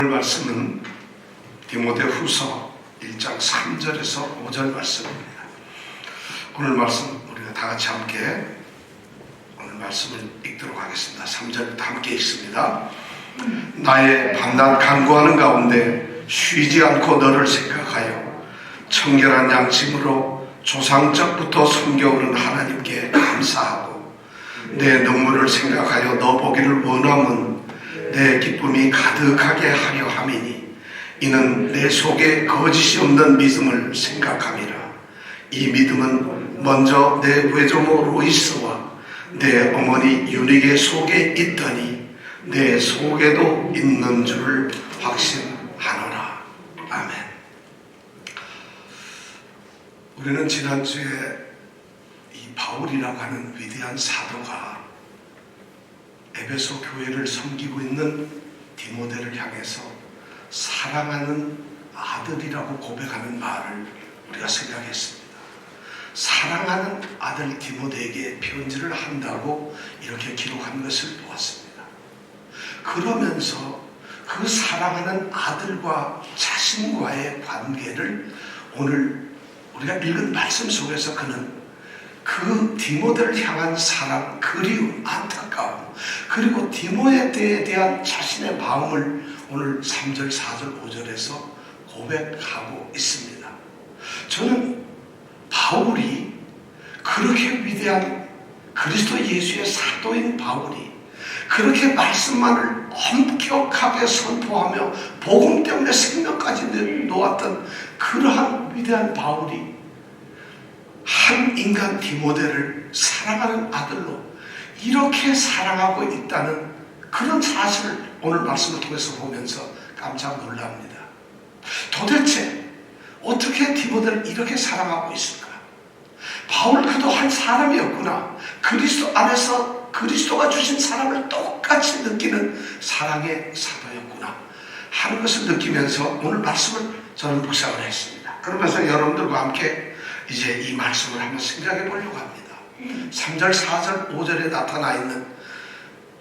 오늘 말씀은 디모데후서 1장 3절에서 5절 말씀입니다. 오늘 말씀 우리가 다 같이 함께 오늘 말씀을 읽도록 하겠습니다. 3절부터 함께 읽습니다. 나의 밤낮 간구하는 가운데 쉬지 않고 너를 생각하여 청결한 양심으로 조상적부터 숨겨오는 하나님께 감사하고 내 눈물을 생각하여 너 보기를 원함은 내 기쁨이 가득하게 하려 함이니 이는 내 속에 거짓이 없는 믿음을 생각함이라. 이 믿음은 먼저 내 외조모 로이스와 내 어머니 유니게 속에 있더니 내 속에도 있는 줄 확신하노라. 아멘. 우리는 지난주에 이 바울이라고 하는 위대한 사도가 에베소 교회를 섬기고 있는 디모데를 향해서 사랑하는 아들이라고 고백하는 말을 우리가 생각했습니다. 사랑하는 아들 디모데에게 편지를 한다고 이렇게 기록한 것을 보았습니다. 그러면서 그 사랑하는 아들과 자신과의 관계를 오늘 우리가 읽은 말씀 속에서 그는 그 디모데를 향한 사랑, 그리움, 안타까움, 그리고 디모데에 대한 자신의 마음을 오늘 3절, 4절, 5절에서 고백하고 있습니다. 저는 바울이 그렇게 위대한 그리스도 예수의 사도인 바울이 그렇게 말씀만을 엄격하게 선포하며 복음 때문에 생명까지 놓았던 그러한 위대한 바울이 한 인간 디모데를 사랑하는 아들로 이렇게 사랑하고 있다는 그런 사실을 오늘 말씀을 통해서 보면서 깜짝 놀랍니다. 도대체 어떻게 디모데를 이렇게 사랑하고 있을까? 바울 그도 한 사람이었구나. 그리스도 안에서 그리스도가 주신 사랑을 똑같이 느끼는 사랑의 사도였구나 하는 것을 느끼면서 오늘 말씀을 저는 묵상을 했습니다. 그러면서 여러분들과 함께 이제 이 말씀을 한번 생각해 보려고 합니다. 3절, 4절, 5절에 나타나 있는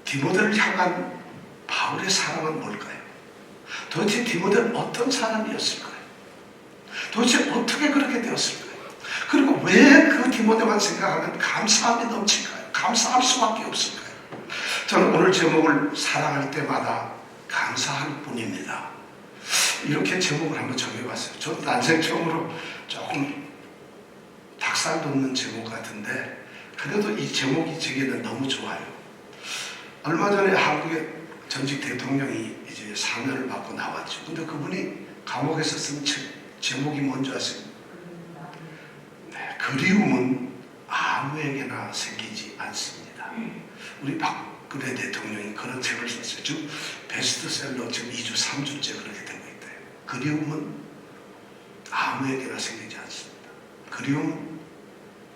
디모데를 향한 바울의 사랑은 뭘까요? 도대체 디모데는 어떤 사람이었을까요? 도대체 어떻게 그렇게 되었을까요? 그리고 왜 그 디모데만 생각하면 감사함이 넘칠까요? 감사할 수밖에 없을까요? 저는 오늘 제목을 사랑할 때마다 감사할 뿐입니다. 이렇게 제목을 한번 정해봤어요. 저도 난생 처음으로 조금 닭살 돋는 제목 같은데 그래도 이 제목이 제게는 너무 좋아요. 얼마 전에 한국의 전직 대통령이 이제 사면을 받고 나왔죠. 근데 그분이 감옥에서 쓴 책 제목이 뭔지 아세요? 네, 그리움은 아무에게나 생기지 않습니다. 우리 박근혜 대통령이 그런 책을 썼어요. 지금 베스트셀러 지금 2주, 3주째 그렇게 되고 있대요. 그리움은 아무에게나 생기지 않습니다. 그리움은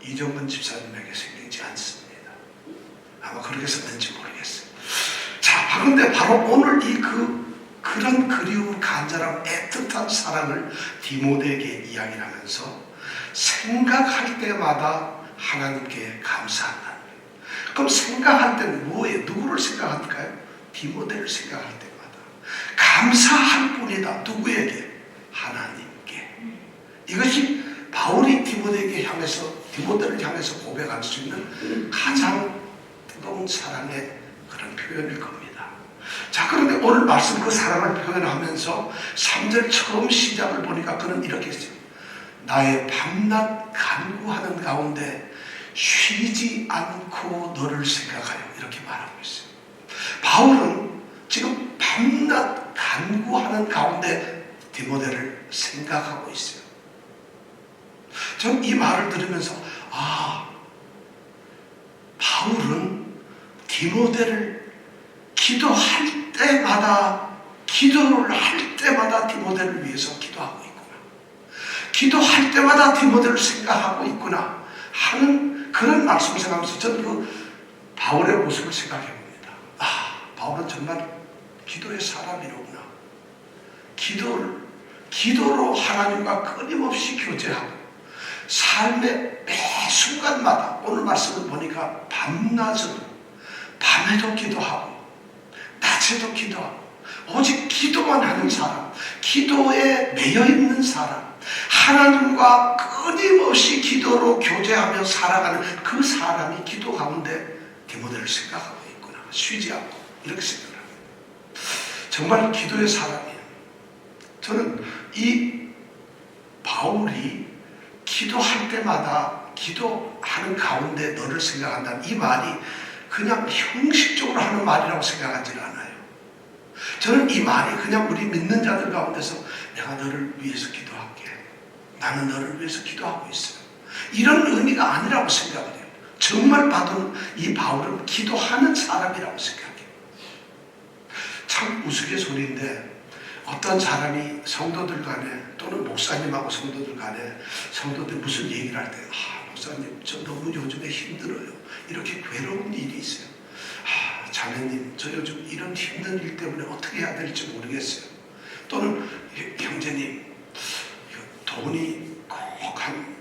이정근 집사님에게 생기지 않습니다. 아마 그렇게 썼는지 모르겠어요. 자, 그런데 바로 오늘 그런 그리움, 간절함, 애틋한 사랑을 디모데에게 이야기를 하면서 생각할 때마다 하나님께 감사한다. 그럼 생각할 때는 뭐예요? 누구를 생각할까요? 디모데를 생각할 때마다 감사할 뿐이다. 누구에게? 하나님께. 이것이 바울이 디모데에게 향해서 디모데를 향해서 고백할 수 있는 가장 뜨거운 사랑의 그런 표현일 겁니다. 자, 그런데 오늘 말씀 그 사랑을 표현하면서 3절 처음 시작을 보니까 그는 이렇게 했어요. 나의 밤낮 간구하는 가운데 쉬지 않고 너를 생각하여 이렇게 말하고 있어요. 바울은 지금 밤낮 간구하는 가운데 디모데를 생각하고 있어요. 전 이 말을 들으면서 바울은 디모데를 기도할 때마다 디모데를 위해서 기도하고 있구나. 기도할 때마다 디모데를 생각하고 있구나 하는 그런 말씀을 생각하면서 저는 그 바울의 모습을 생각해 봅니다. 바울은 정말 기도의 사람이로구나. 기도로 하나님과 끊임없이 교제하고 삶의 매 순간마다 오늘 말씀을 보니까 밤낮으로 밤에도 기도하고 낮에도 기도하고 오직 기도만 하는 사람, 기도에 매여 있는 사람, 하나님과 끊임없이 기도로 교제하며 살아가는 그 사람이 기도 가운데 디모데를 생각하고 있구나. 쉬지 않고 이렇게 생각을 합니다. 정말 기도의 사람이에요. 저는 이 바울이 기도할 때마다 기도하는 가운데 너를 생각한다는 이 말이 그냥 형식적으로 하는 말이라고 생각하지는 않아요. 저는 이 말이 그냥 우리 믿는 자들 가운데서 내가 너를 위해서 기도할게, 나는 너를 위해서 기도하고 있어요, 이런 의미가 아니라고 생각을 해요. 정말 받은 이 바울은 기도하는 사람이라고 생각해요. 참 우스갯소리인데 어떤 사람이 성도들 간에 또는 목사님하고 성도들 간에 성도들 무슨 얘기를 할 때 목사님 저 너무 요즘에 힘들어요, 이렇게 괴로운 일이 있어요. 자매님 저 요즘 이런 힘든 일 때문에 어떻게 해야 될지 모르겠어요. 또는 형제님 돈이 꼭 한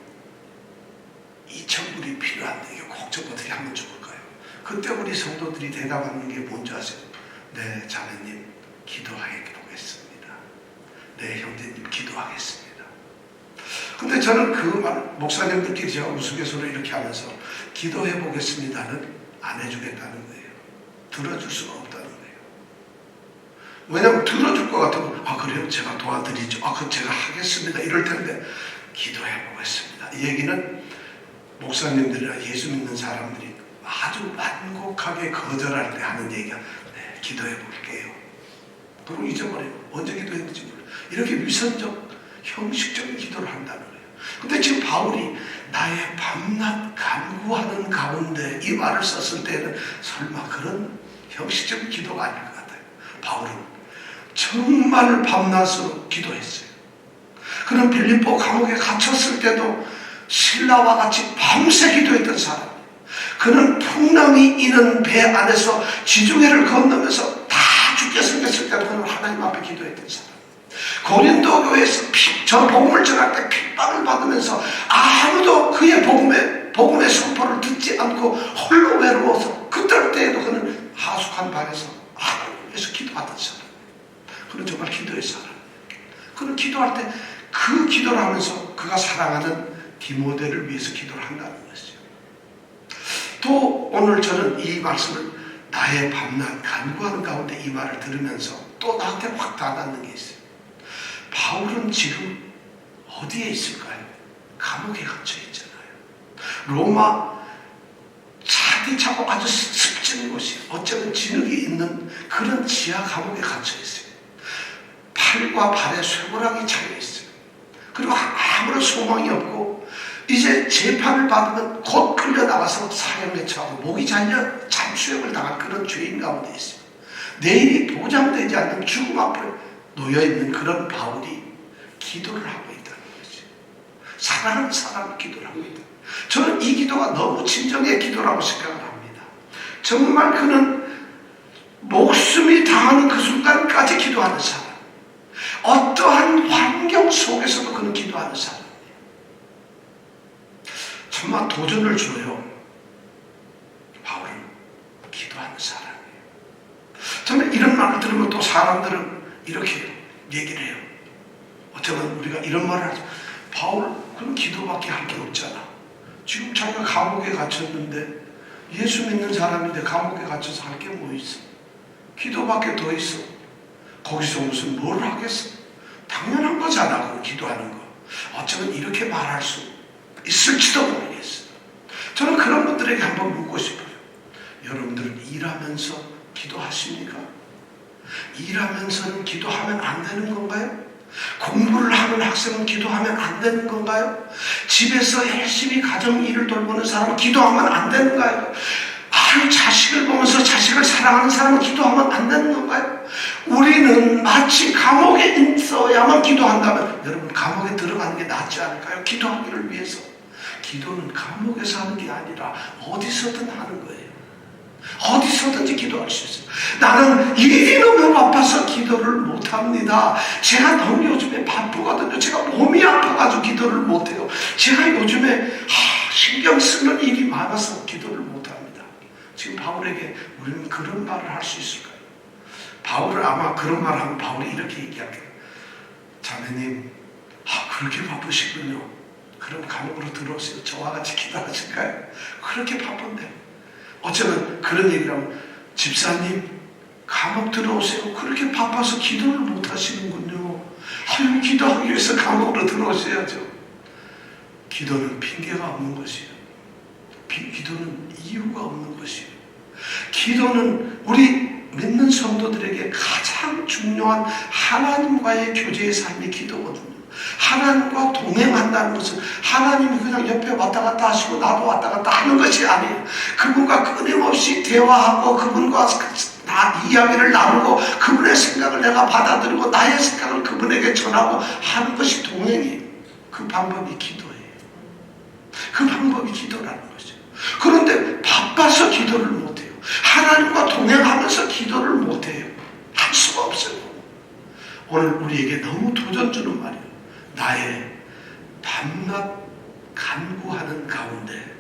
2,000불이 필요한데 이거 꼭 좀 어떻게 하면 좋을까요? 그때 우리 성도들이 대답하는 게 뭔지 아세요? 네 자매님 기도해 보겠습니다. 네 형제님 기도하겠습니다. 근데 저는 그 말, 목사님들끼리 제가 우스갯소리로 이렇게 하면서 기도해 보겠습니다는 안 해주겠다는 거예요. 들어줄 수가 없다는 거예요. 왜냐하면 들어줄 것 같으면 그래요? 제가 도와드리죠. 그럼 제가 하겠습니다. 이럴 텐데 기도해 보겠습니다. 이 얘기는 목사님들이나 예수 믿는 사람들이 아주 완곡하게 거절할 때 하는 얘기가 네, 기도해 볼게요. 그리고 잊어버려요. 언제 기도했는지 몰라요. 이렇게 위선적, 형식적인 기도를 한다는 거예요. 근데 지금 바울이 나의 밤낮 간구하는 가운데 이 말을 썼을 때는 설마 그런 형식적인 기도가 아닐 것 같아요. 바울은 정말 밤낮으로 기도했어요. 그는 빌립보 감옥에 갇혔을 때도 신라와 같이 밤새 기도했던 사람이에요. 그는 풍랑이 이는 배 안에서 지중해를 건너면서 다 죽게 생겼을 때도 그는 하나님 앞에 기도했던 사람. 고린도 교회에서 저 복음을 전할 때 핍박을 받으면서 아무도 그의 복음의 선포를 듣지 않고 홀로 외로워서 그럴 때에도 그는 하숙한 방에서 하나님께서 기도하던 사람. 그는 정말 기도의 사람. 그는 기도할 때 그 기도를 하면서 그가 사랑하는 디모데를 위해서 기도를 한다는 것이죠. 또 오늘 저는 이 말씀을 나의 밤낮 간구하는 가운데 이 말을 들으면서 또 나한테 확 다가는 게 있어요. 바울은 지금 어디에 있을까요? 감옥에 갇혀 있잖아요. 로마 차디차고 아주 습진 곳이 어쩌면 진흙이 있는 그런 지하 감옥에 갇혀 있어요. 팔과 발에 쇠고랑이 차여 있어요. 그리고 아무런 소망이 없고 이제 재판을 받으면 곧 끌려나가서 사형에 처하고 목이 잘려 잠수형을 당할 그런 죄인 가운데 있어요. 내일이 보장되지 않는 죽음 앞에 놓여있는 그런 바울이 기도를 하고 있다는 거죠. 사랑하는 사람을 기도를 하고 있다. 저는 이 기도가 너무 진정의 기도라고 생각을 합니다. 정말 그는 목숨이 다하는 그 순간까지 기도하는 사람, 어떠한 환경 속에서도 그는 기도하는 사람이에요. 정말 도전을 줘요. 바울은 기도하는 사람이에요. 저는 이런 말을 들으면 또 사람들은 이렇게 얘기를 해요. 어쩌면 우리가 이런 말을 하죠. 바울 그럼 기도밖에 할 게 없잖아. 지금 자기가 감옥에 갇혔는데 예수 믿는 사람인데 감옥에 갇혀서 할 게 뭐 있어? 기도밖에 더 있어. 거기서 무슨 뭘 하겠어? 당연한 거잖아. 그거 기도하는 거. 어쩌면 이렇게 말할 수 있을지도 모르겠어. 저는 그런 분들에게 한번 묻고 싶어요. 여러분들은 일하면서 기도하십니까? 일하면서는 기도하면 안 되는 건가요? 공부를 하는 학생은 기도하면 안 되는 건가요? 집에서 열심히 가정 일을 돌보는 사람은 기도하면 안 되는가요? 자식을 보면서 자식을 사랑하는 사람은 기도하면 안 되는 건가요? 우리는 마치 감옥에 있어야만 기도한다면 여러분 감옥에 들어가는 게 낫지 않을까요? 기도하기를 위해서. 기도는 감옥에서 하는 게 아니라 어디서든 하는 거예요. 어디서든지 기도할 수 있어요. 나는 일이 너무 바빠서 기도를 못합니다. 제가 너무 요즘에 바쁘거든요. 제가 몸이 아파가지고 기도를 못해요. 제가 요즘에 신경 쓰는 일이 많아서 기도를 못합니다. 지금 바울에게 우리는 그런 말을 할 수 있을까요? 바울을 아마 그런 말 하면 바울이 이렇게 얘기하겠다. 자매님, 그렇게 바쁘시군요. 그럼 감옥으로 들어오세요. 저와 같이 기도하실까요? 그렇게 바쁜데. 어쩌면 그런 얘기를 하면, 집사님, 감옥 들어오세요. 그렇게 바빠서 기도를 못 하시는군요. 아유, 기도하기 위해서 감옥으로 들어오셔야죠. 기도는 핑계가 없는 것이에요. 기도는 이유가 없는 것이에요. 기도는 우리 믿는 성도들에게 가장 중요한 하나님과의 교제의 삶이 기도거든요. 하나님과 동행한다는 것은 하나님이 그냥 옆에 왔다 갔다 하시고 나도 왔다 갔다 하는 것이 아니에요. 그분과 끊임없이 대화하고 그분과 이야기를 나누고 그분의 생각을 내가 받아들이고 나의 생각을 그분에게 전하고 하는 것이 동행이에요. 그 방법이 기도예요. 그 방법이 기도라는 거죠. 그런데 바빠서 기도를 못해요. 하나님과 동행하면서 기도를 못해요. 할 수가 없어요. 오늘 우리에게 너무 도전 주는 말이에요. 나의 밤낮 간구하는 가운데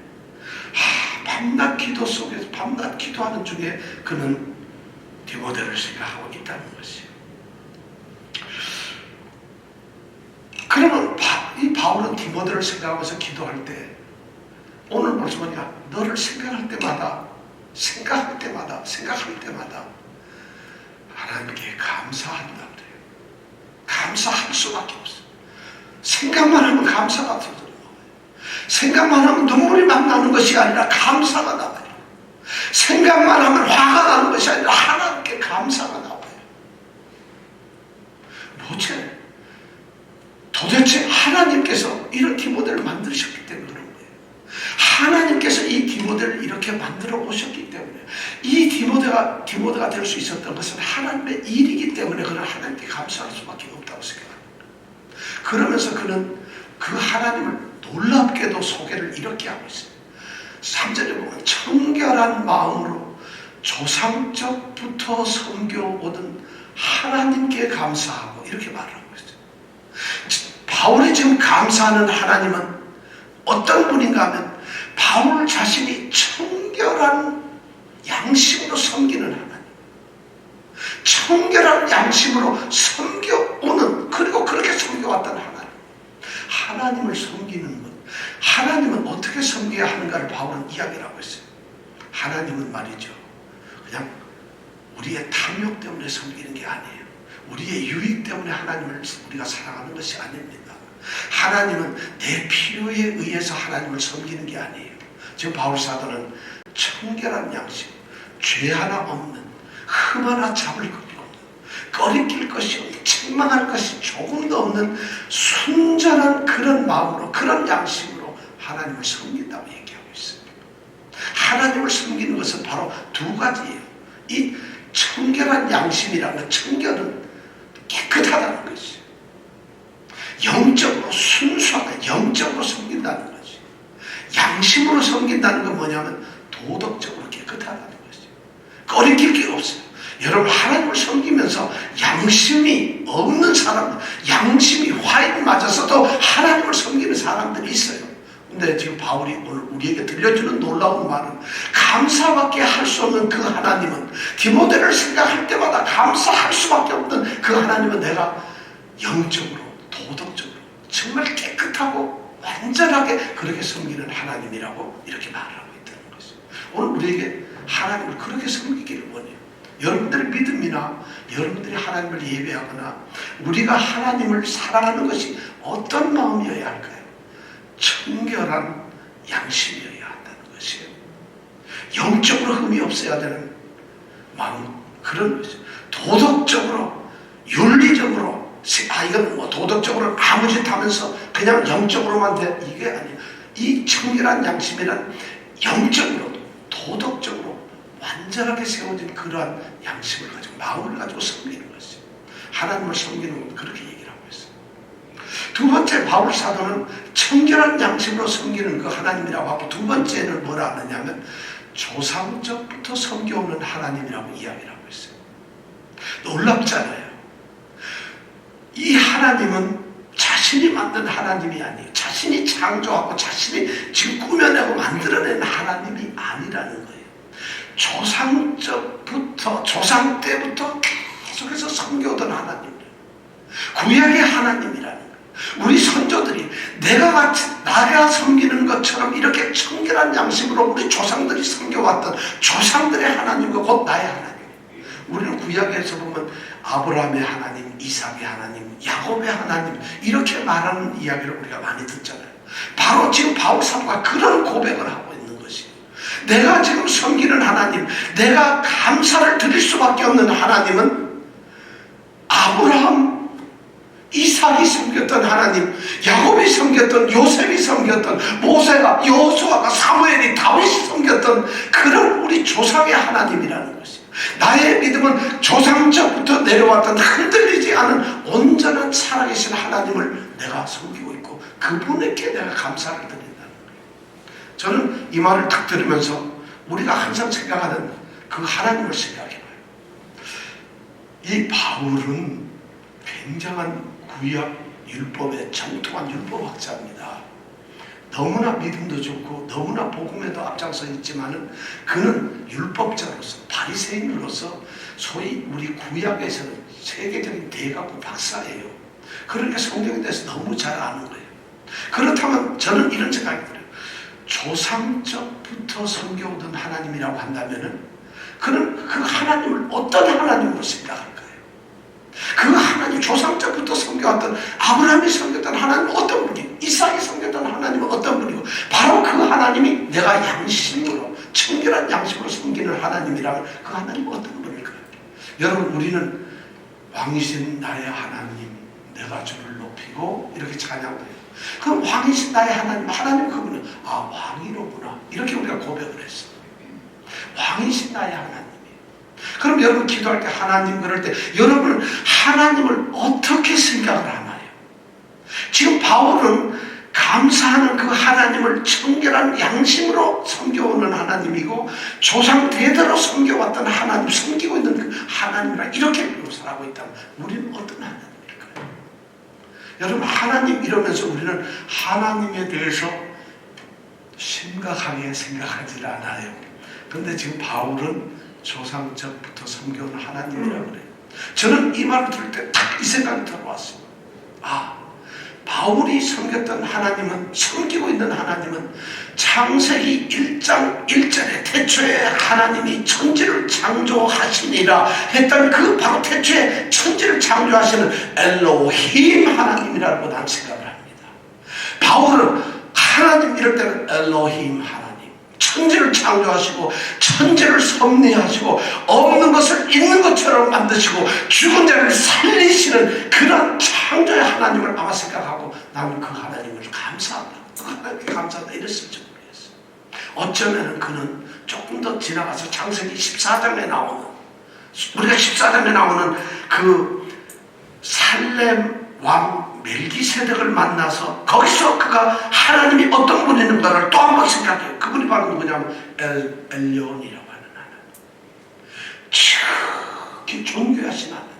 밤낮 기도 속에서 밤낮 기도하는 중에 그는 디모데를 생각하고 있다는 것이에요. 그러면 이 바울은 디모데를 생각하면서 기도할 때 오늘 벌써 보니까 너를 생각할 때마다 하나님께 감사한다 그래요. 감사할 수밖에 없어요. 생각만 하면 감사가 터져요. 생각만 하면 눈물이 막 나는 것이 아니라 감사가 나와요. 생각만 하면 화가 나는 것이 아니라 하나님께 감사가 나와요. 뭐지? 도대체 하나님께서 이런 디모데를 만드셨기 때문에 그런 거예요. 하나님께서 이 디모데를 이렇게 만들어 오셨기 때문에 이 디모데가 될 수 있었던 것은 하나님의 일이기 때문에 그는 하나님께 감사할 수밖에 없다고 생각합니다. 그러면서 그는 그 하나님을 놀랍게도 소개를 이렇게 하고 있어요. 3절에 보면 청결한 마음으로 조상적부터 섬겨오던 하나님께 감사하고 이렇게 말을 하고 있어요. 바울이 지금 감사하는 하나님은 어떤 분인가 하면 바울 자신이 청결한 양심으로 섬기는 하나님, 청결한 양심으로 섬겨오는, 그리고 그렇게 섬겨왔던 하나님을 섬기는 것, 하나님은 어떻게 섬겨야 하는가를 바울은 이야기를 하고 있어요. 하나님은 말이죠, 그냥 우리의 탐욕 때문에 섬기는 게 아니에요. 우리의 유익 때문에 하나님을 우리가 사랑하는 것이 아닙니다. 하나님은 내 필요에 의해서 하나님을 섬기는 게 아니에요. 지금 바울 사도는 청결한 양심, 죄 하나 없는, 흠 하나 잡을 것이 없는, 꺼리낄 것이 없는, 책망할 것이 조금도 없는 순전한 그런 마음으로, 그런 양심으로 하나님을 섬긴다고 얘기하고 있습니다. 하나님을 섬기는 것은 바로 두 가지예요. 이 청결한 양심이라는 것, 청결은 깨끗하다는 것이에요. 영적으로 순수하게 영적으로 섬긴다는 거지. 양심으로 섬긴다는 건 뭐냐면 도덕적으로 깨끗하다는 거지. 꺼리낄 게 없어요. 여러분, 하나님을 섬기면서 양심이 없는 사람, 양심이 화인 맞아서도 하나님을 섬기는 사람들이 있어요. 근데 지금 바울이 오늘 우리에게 들려주는 놀라운 말은 감사밖에 할 수 없는 그 하나님은, 디모데를 생각할 때마다 감사할 수밖에 없는 그 하나님은 내가 영적으로, 도덕적으로 정말 깨끗하고 완전하게 그렇게 섬기는 하나님이라고 이렇게 말하고 있다는 것이죠. 오늘 우리에게 하나님을 그렇게 섬기기를 원해요. 여러분들의 믿음이나 여러분들이 하나님을 예배하거나 우리가 하나님을 사랑하는 것이 어떤 마음이어야 할까요? 청결한 양심이어야 한다는 것이에요. 영적으로 흠이 없어야 되는 마음, 그런 것이죠. 도덕적으로, 윤리적으로, 이건 뭐 도덕적으로 아무 짓 하면서 그냥 영적으로만 돼, 이게 아니에요. 이 청결한 양심이란 영적으로, 도덕적으로 완전하게 세워진 그러한 양심을 가지고, 마음을 가지고 섬기는 것이죠. 하나님을 섬기는 건 그렇게 얘기를 하고 있어요. 두 번째, 바울 사도는 청결한 양심으로 섬기는 그 하나님이라고 하고, 두 번째는 뭐라 하느냐면 조상적부터 섬겨오는 하나님이라고 이야기를 하고 있어요. 놀랍잖아요. 이 하나님은 자신이 만든 하나님이 아니에요. 자신이 창조하고 자신이 지금 꾸며내고 만들어낸 하나님이 아니라는 거예요. 조상 때부터 계속해서 섬겨오던 하나님, 구약의 하나님이라는 거예요. 우리 선조들이 나가 섬기는 것처럼 이렇게 청결한 양심으로 우리 조상들이 섬겨왔던 조상들의 하나님과 곧 나의 하나님. 우리는 구약에서 보면 아브라함의 하나님, 이삭의 하나님, 야곱의 하나님 이렇게 말하는 이야기를 우리가 많이 듣잖아요. 바로 지금 바울 사도가 그런 고백을 하고 있는 것이에요. 내가 지금 섬기는 하나님, 내가 감사를 드릴 수밖에 없는 하나님은 아브라함, 이삭이 섬겼던 하나님, 야곱이 섬겼던, 요셉이 섬겼던, 모세가, 여호수아가, 사무엘이, 다윗이 섬겼던 그런 우리 조상의 하나님이라는 것이에요. 나의 믿음은 조상적부터 내려왔던 흔들리지 않은 온전한 살아계신 하나님을 내가 섬기고 있고 그분에게 내가 감사를 드린다는 거예요. 저는 이 말을 딱 들으면서 우리가 항상 생각하는 그 하나님을 생각해봐요. 이 바울은 굉장한 구약 율법에 정통한 율법학자입니다. 너무나 믿음도 좋고 너무나 복음에도 앞장서 있지만은 그는 율법자로서 바리새인으로서 소위 우리 구약에서는 세계적인 대가고 박사예요. 그러니까 성경에 대해서 너무 잘 아는 거예요. 그렇다면 저는 이런 생각이 들어요. 조상적부터 섬겨오던 하나님이라고 한다면은 그는 그 하나님을 어떤 하나님으로 생각할 거예요? 그 하나님, 조상적부터 섬겨왔던 아브라함이 섬겼던 하나님은 어떤 분이고 이삭이 섬겼던 하나님은 어떤 분이고 바로 그 하나님이 내가 양심으로 청결한 양심으로 섬기는 하나님이라면 그 하나님은 어떤 분일까요? 여러분, 우리는 왕이신 나의 하나님 내가 주를 높이고 이렇게 찬양해요. 그럼 왕이신 나의 하나님, 하나님 그분은 왕이로구나 이렇게 우리가 고백을 했어요. 왕이신 나의 하나님. 그럼 여러분 기도할 때 하나님 그럴 때 여러분은 하나님을 어떻게 생각을 하나요? 지금 바울은 감사하는 그 하나님을 청결한 양심으로 섬겨오는 하나님이고 조상 대대로 섬겨왔던 하나님, 섬기고 있는 그 하나님이라 이렇게 묘사를 하고 있다면 우리는 어떤 하나님일까요? 여러분, 하나님 이러면서 우리는 하나님에 대해서 심각하게 생각하지 않아요. 그런데 지금 바울은 조상적부터 섬겨온 하나님이라고 그래요. 저는 이 말을 들을 때 딱 이 생각이 들어왔어요. 바울이 섬겼던 하나님은, 섬기고 있는 하나님은 창세기 1장 1절에 태초에 하나님이 천지를 창조하시니라 했던 그 바로 태초에 천지를 창조하시는 엘로힘 하나님이라고 난 생각을 합니다. 바울은 하나님 이럴 때는 엘로힘 하나님, 천지를 창조하시고 천지를 섭리하시고 없는 것을 있는 것처럼 만드시고 죽은 자를 살리시는 그런 창조의 하나님을 아마 생각하고 나는 그 하나님을 감사한다, 그 하나님께 감사한다 이랬을지 모르겠어요. 어쩌면 그는 조금 더 지나가서 창세기 14장에 나오는, 우리가 14장에 나오는 그 살렘 왕 멜기세덱을 만나서 거기서 그가 하나님이 어떤 분이는가를 또 한 번 생각해요. 그분이 바로 누구냐면 엘리온이라고 하는 하나님, 지극히 존귀하신 하나님,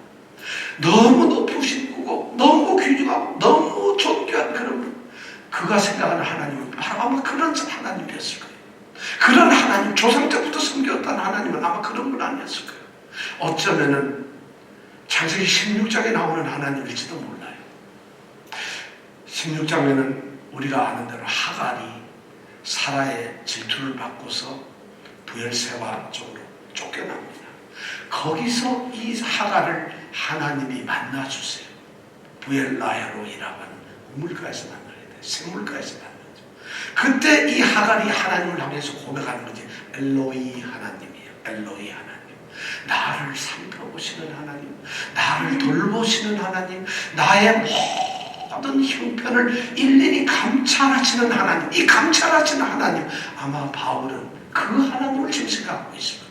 너무 높으신 분이고 너무 귀중하고 너무 존귀한 그런 분, 그가 생각하는 하나님은 바로 아마 그런 하나님이었을 거예요. 그런 하나님, 조상때부터 섬겼던 하나님은 아마 그런 분 아니었을 거예요. 어쩌면은 창세기 16장에 나오는 하나님일지도 몰라요. 16장에는 우리가 아는 대로 하갈이 사라의 질투를 받고서 부엘세바 쪽으로 쫓겨납니다. 거기서 이 하갈을 하나님이 만나주세요. 부엘라헤로이라고 하는 우물가에서 만나게 돼요. 생물가에서 만나죠. 그때 이 하갈이 하나님을 향해서 고백하는 거지. 엘로이 하나님이에요. 엘로이 하나님. 나를 살펴보시는 하나님, 나를 돌보시는 하나님, 나의 모든 형편을 일일이 감찰하시는 하나님, 이 감찰하시는 하나님, 아마 바울은 그 하나님을 지금 생각하고 있습니다.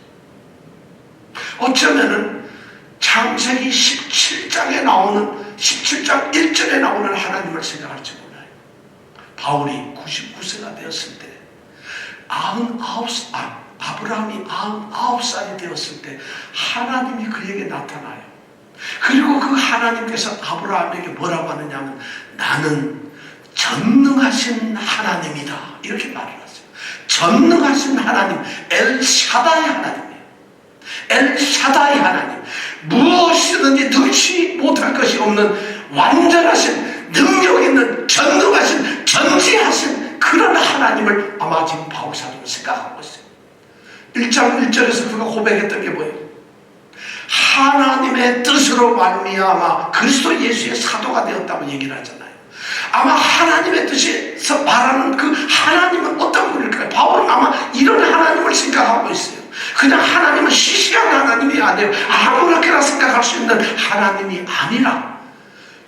어쩌면은 창세기 17장에 나오는 17장 1절에 나오는 하나님을 생각할지 몰라요. 바울이 99세가 되었을 때 아브라함이 99살이 되었을 때 하나님이 그에게 나타나요. 그리고 그 하나님께서 아브라함에게 뭐라고 하느냐면 나는 전능하신 하나님이다 이렇게 말을 하세요. 전능하신 하나님, 엘샤다이 하나님이에요. 엘샤다이 하나님, 무엇이든지 넣지 못할 것이 없는 완전하신 능력 있는 전능하신 전지하신 그런 하나님을 아마 지금 바울 사도는 생각하고 있어요. 1장 1절에서 그가 고백했던 게 뭐예요? 하나님의 뜻으로 말미암아 그리스도 예수의 사도가 되었다고 얘기를 하잖아요. 아마 하나님의 뜻에서 말하는 그 하나님은 어떤 분일까요? 바울은 아마 이런 하나님을 생각하고 있어요. 그냥 하나님은 시시한 하나님이 아니에요. 아무렇게나 생각할 수 있는 하나님이 아니라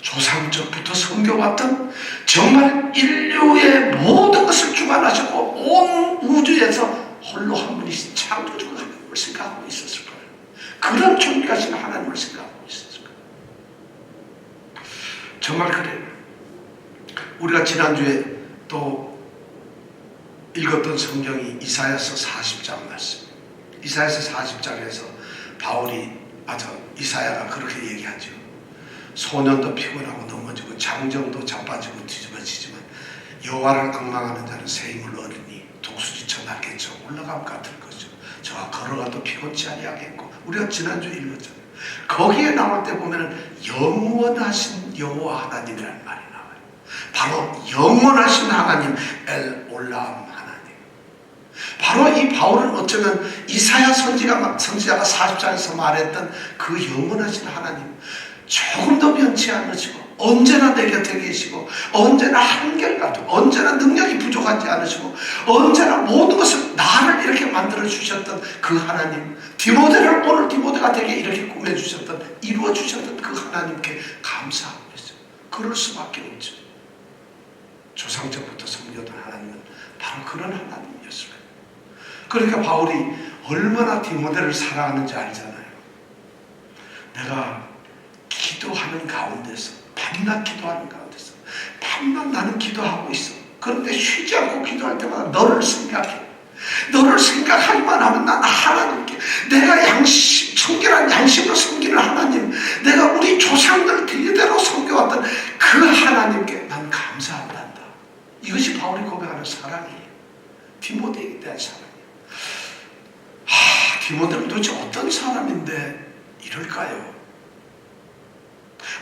조상적부터 섬겨왔던 정말 인류의 모든 것을 주관하시고 온 우주에서 홀로 한 분이신 창조주 하나님을 생각하고 있었을 거예요. 그런 존귀하신 하나님을 생각하고 있었을 거예요. 정말 그래요. 우리가 지난주에 또 읽었던 성경이 이사야서 40장 말씀. 이사야서 40장에서 바울이 이사야가 그렇게 얘기하죠. 소년도 피곤하고 넘어지고 장정도 자빠지고 뒤집어지지만 여호와를 앙망하는 자는 새 힘을 얻으니 독수지처 날개쳐 올라감 같을 것이요 저가 걸어가도 피곤치 아니하겠고 우리가 지난주에 읽었잖아요. 거기에 나올 때 보면은 영원하신 여호와 하나님이라는 말이 나와요. 바로 영원하신 하나님 엘 올람 하나님. 바로 이 바울은 어쩌면 이사야 선지자가 40장에서 말했던 그 영원하신 하나님, 조금 더 변치 않으시고 언제나 내 곁에 계시고 언제나 한결같고 언제나 능력이 부족하지 않으시고 언제나 모든 것을 나를 이렇게 만들어 주셨던 그 하나님, 디모데를 오늘 디모데가 되게 이렇게 꾸며주셨던, 이루어 주셨던 그 하나님께 감사하고 있어요. 그럴 수밖에 없죠. 조상적부터 섬기던 하나님은 바로 그런 하나님이었을 거예요. 그러니까 바울이 얼마나 디모데를 사랑하는지 알잖아요. 내가 기도하는 가운데서, 밤낮 기도하는 가운데서, 밤낮 나는 기도하고 있어. 그런데 쉬지 않고 기도할 때마다 너를 생각해. 너를 생각하기만 하면 난 하나님께, 내가 청결한 양심으로 섬기는 하나님, 내가 우리 조상들 대대로 섬겨왔던 그 하나님께 난 감사한다. 이것이 바울이 고백하는 사랑이에요. 디모데에 대한 사랑이에요. 디모데는 도대체 어떤 사람인데 이럴까요?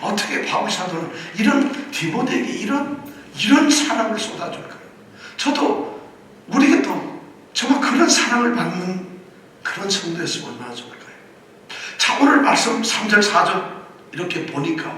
어떻게 바울 사도는 이런 디모데에게 이런 사랑을 쏟아줄까요? 저도 우리가 정말 그런 사랑을 받는 그런 성도였으면 얼마나 좋을까요? 자, 오늘 말씀 3절 4절 이렇게 보니까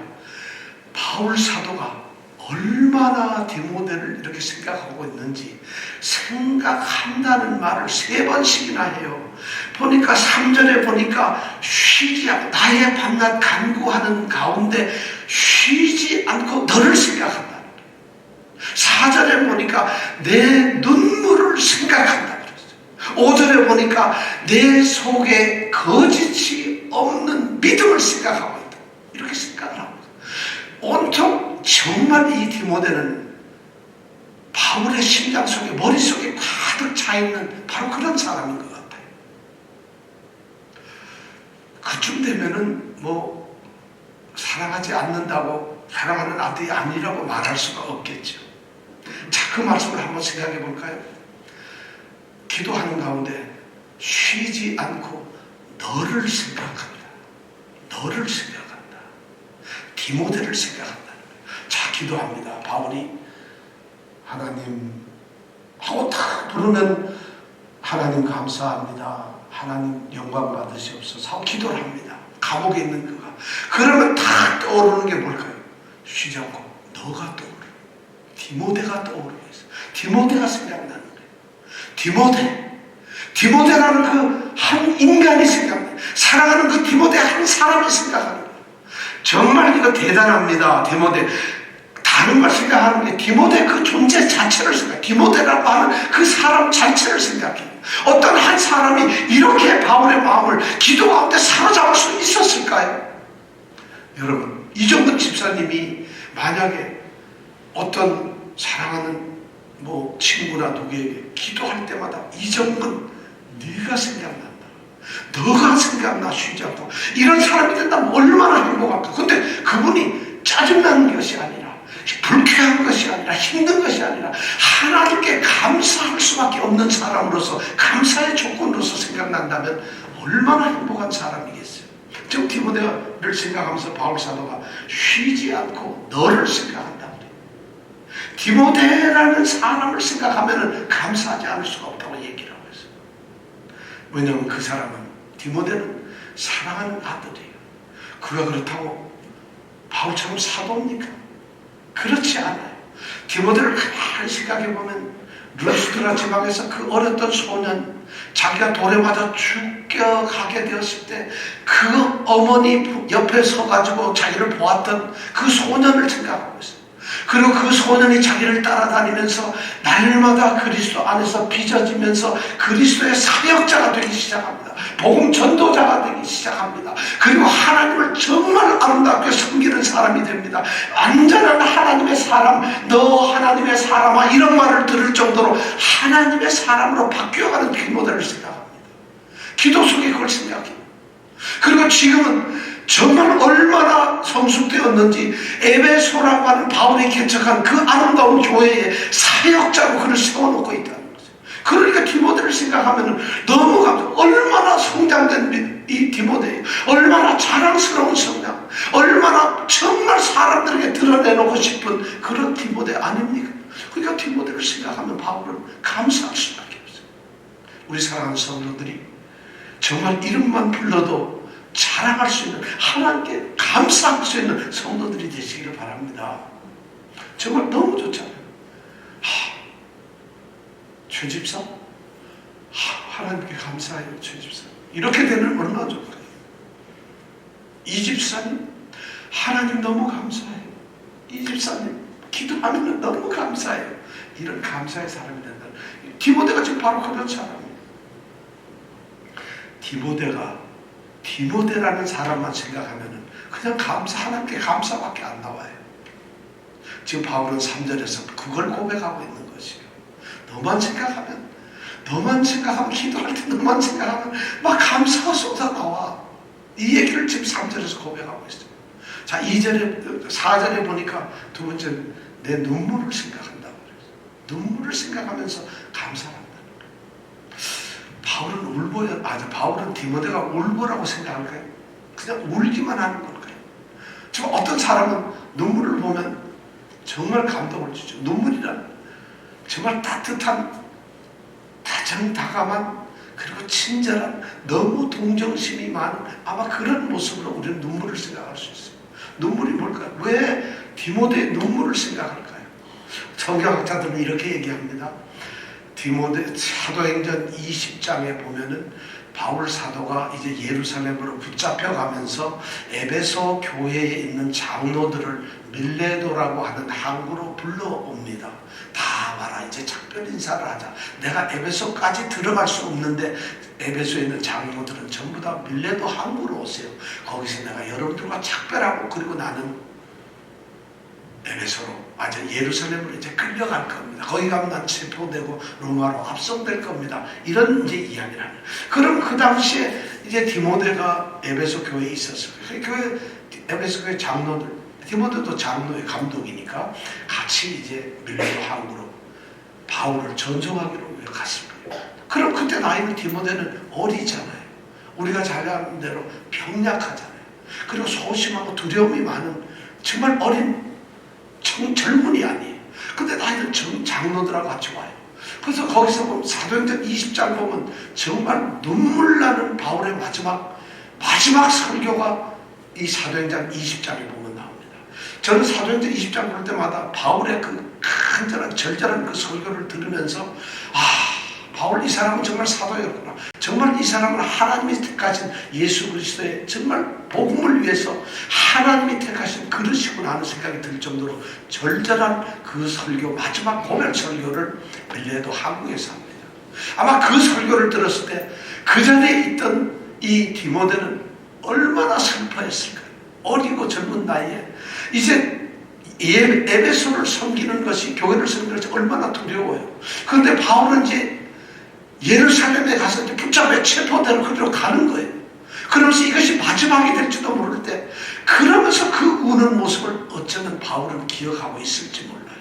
바울 사도가 얼마나 디모데를 이렇게 생각하고 있는지, 생각한다는 말을 3번씩이나 해요. 보니까 3절에 보니까 쉬지 않고 나의 밤낮 간구하는 가운데 쉬지 않고 너를 생각한다. 4절에 보니까 내 눈물을 생각한다. 5절에 보니까 내 속에 거짓이 없는 믿음을 생각하고 있다. 이렇게 생각을 하고 있다. 온통 정말 이 디모데는 바울의 심장 속에, 머릿속에 가득 차있는 바로 그런 사람인 것 같아요. 그쯤 되면은 사랑하지 않는다고 사랑하는 아들이 아니라고 말할 수가 없겠죠. 자, 그 말씀을 한번 생각해 볼까요? 기도하는 가운데 쉬지 않고 너를 생각한다. 너를 생각한다. 디모데를 생각한다. 자, 기도합니다. 바울이 하나님 하고 딱 부르면 하나님 감사합니다. 하나님 영광 받으시옵소서 하고 기도를 합니다. 감옥에 있는 그가. 그러면 딱 떠오르는 게 뭘까요? 쉬지 않고 너가 떠오르. 디모데가 떠오르고 있어요. 디모데가 생각나는 거예요. 디모데라는 그 한 인간이 생각나요. 사랑하는 그 디모데 한 사람이 생각하는 거예요. 정말 이거 대단합니다. 디모데. 다른 걸 생각하는 게 디모데 그 존재 자체를 생각해요. 디모데라고 하는 그 사람 자체를 생각해요. 어떤 한 사람이 이렇게 바울의 마음을 기도 가운데 사로잡을 수 있었을까요? 여러분, 이정근 집사님이 만약에 어떤 사랑하는 친구나 누구에게 기도할 때마다 이정근 네가 생각난다. 너가 생각나 쉬지 않고 이런 사람이 된다면 얼마나 행복할까. 근데 그분이 짜증나는 것이 아니라, 불쾌한 것이 아니라, 힘든 것이 아니라 하나님께 감사할 수밖에 없는 사람으로서, 감사의 조건으로서 생각난다면 얼마나 행복한 사람이겠어요. 지금 디모데를 생각하면서 바울 사도가 쉬지 않고 너를 생각한다. 디모데라는 사람을 생각하면 감사하지 않을 수가 없다고 얘기를 하고 있어요. 왜냐하면 그 사람은, 디모데는 사랑하는 아들이에요. 그가 그렇다고 바울처럼 사도입니까? 그렇지 않아요. 디모데를 가만히 생각해보면 루스드라 지방에서 그 어렸던 소년, 자기가 돌에 맞아 죽겨가게 되었을 때 그 어머니 옆에 서가지고 자기를 보았던 그 소년을 생각하고 있어요. 그리고 그 소년이 자기를 따라다니면서 날마다 그리스도 안에서 빚어지면서 그리스도의 사역자가 되기 시작합니다. 복음 전도자가 되기 시작합니다. 그리고 하나님을 정말 아름답게 섬기는 사람이 됩니다. 완전한 하나님의 사람, 너 하나님의 사람아, 이런 말을 들을 정도로 하나님의 사람으로 바뀌어가는 디모데를 생각합니다. 기도 속에 그걸 생각해요. 그리고 지금은 정말 얼마나 성숙되었는지 에베소라고 하는 바울이 개척한 그 아름다운 교회에 사역자로 그를 세워놓고 있다는 거죠. 그러니까 디모데를 생각하면 너무 얼마나 성장된 이 디모데, 얼마나 자랑스러운 성장, 얼마나 정말 사람들에게 드러내놓고 싶은 그런 디모데 아닙니까? 그러니까 디모데를 생각하면 바울은 감사할 수밖에 없어요. 우리 사랑하는 성도들이 정말 이름만 불러도 자랑할 수 있는, 하나님께 감사할 수 있는 성도들이 되시기를 바랍니다. 정말 너무 좋잖아요. 최 집사, 하나님께 감사해요. 최 집사, 이렇게 되면 얼마나 좋을까요? 이 집사님, 하나님 너무 감사해요. 이 집사님, 기도하면 너무 감사해요. 이런 감사의 사람이 된다. 디모데가 지금 바로 그런 사람이에요. 디모데라는 사람만 생각하면 그냥 감사하나님께 감사밖에 안 나와요. 지금 바울은 3절에서 그걸 고백하고 있는 것이에요. 너만 생각하면, 기도할 때 너만 생각하면 막 감사가 쏟아 나와. 이 얘기를 지금 3절에서 고백하고 있어요. 자, 2절에, 4절에 보니까 두 번째, 내 눈물을 생각한다고 그랬어요. 눈물을 생각하면서 감사한다는 거예요. 바울은 디모데가 울보라고 생각할까요? 그냥 울기만 하는 걸까요? 지금 어떤 사람은 눈물을 보면 정말 감동을 주죠. 눈물이란 정말 따뜻한, 다정다감한, 그리고 친절한, 너무 동정심이 많은 아마 그런 모습으로 우리는 눈물을 생각할 수 있어요. 눈물이 뭘까요? 왜 디모데의 눈물을 생각할까요? 성경학자들은 이렇게 얘기합니다. 디모데 사도행전 20장에 보면은 바울 사도가 이제 예루살렘으로 붙잡혀가면서 에베소 교회에 있는 장로들을 밀레도라고 하는 항구로 불러옵니다. 다 와라, 이제 작별 인사를 하자. 내가 에베소까지 들어갈 수 없는데 에베소에 있는 장로들은 전부 다 밀레도 항구로 오세요. 거기서 내가 여러분들과 작별하고, 그리고 나는 에베소로, 예루살렘으로 이제 끌려갈 겁니다. 거기 가면 난 체포되고 로마로 압송될 겁니다. 이런 이제 이야기를 하는. 그럼 그 당시에 이제 디모데가 에베소 교회에 있었어요. 에베소 교회 장로들, 디모데도 장로의 감독이니까 같이 이제 밀레도 항구로 바울을 전송하기로 갔습니다. 그럼 그때 나이는 디모데는 어리잖아요. 우리가 잘 아는 대로 병약하잖아요. 그리고 소심하고 두려움이 많은 정말 어린 젊은이 아니에요. 근데 나이는 장로들하고 같이 와요. 그래서 거기서 보면 사도행전 20장 보면 정말 눈물 나는 바울의 마지막 설교가 이 사도행전 20장에 보면 나옵니다. 저는 사도행전 20장 볼 때마다 바울의 그 간절한 절절한 그 설교를 들으면서 바울 이 사람은 정말 사도였구나. 정말 이 사람은 하나님이 택하신 예수 그리스도의 정말 복음을 위해서 하나님이 택하신 그릇이구나 하는 생각이 들 정도로 절절한 그 설교, 마지막 고백 설교를 밀레도 항구에서 합니다. 아마 그 설교를 들었을 때 그 자리에 있던 이 디모데는 얼마나 슬퍼했을까요? 어리고 젊은 나이에 이제 에베소를 섬기는 것이, 교회를 섬기는 것이 얼마나 두려워요. 그런데 바울은 이제 예루살렘에 가서 이제 붙잡혀 체포되는 그대로 가는 거예요. 그러면서 이것이 마지막이 될지도 모를 때, 그러면서 그 우는 모습을 어쩌면 바울은 기억하고 있을지 몰라요.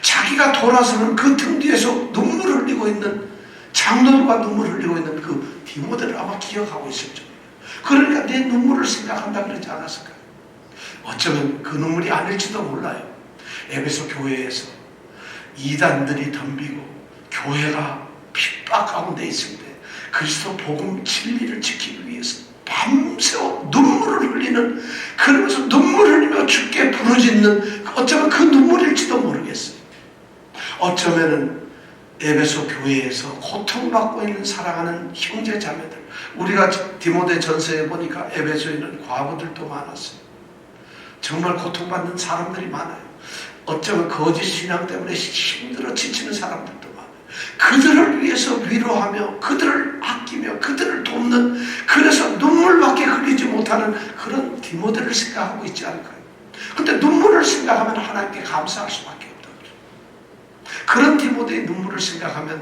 자기가 돌아서는 그 등 뒤에서 눈물을 흘리고 있는, 장로들과 눈물을 흘리고 있는 그 디모데를 아마 기억하고 있을지 몰라요. 그러니까 내 눈물을 생각한다 그러지 않았을까요? 어쩌면 그 눈물이 아닐지도 몰라요. 에베소 교회에서 이단들이 덤비고 교회가 핍박 가운데 있을 때 그리스도 복음 진리를 지키기 위해서 밤새워 눈물을 흘리는, 그러면서 눈물 흘리며 주께 부르짖는, 어쩌면 그 눈물일지도 모르겠어요. 어쩌면은 에베소 교회에서 고통받고 있는 사랑하는 형제 자매들, 우리가 디모데 전서에 보니까 에베소에는 과부들도 많았어요. 정말 고통받는 사람들이 많아요. 어쩌면 거짓 신앙 때문에 힘들어 지치는 사람들도 많아요. 그들을 위해서 위로하며 그들을 아끼며 그들을 돕는, 그래서 눈물밖에 흘리지 못하는 그런 디모데를 생각하고 있지 않을까요? 근데 눈물을 생각하면 하나님께 감사할 수밖에 없다. 그런 디모데의 눈물을 생각하면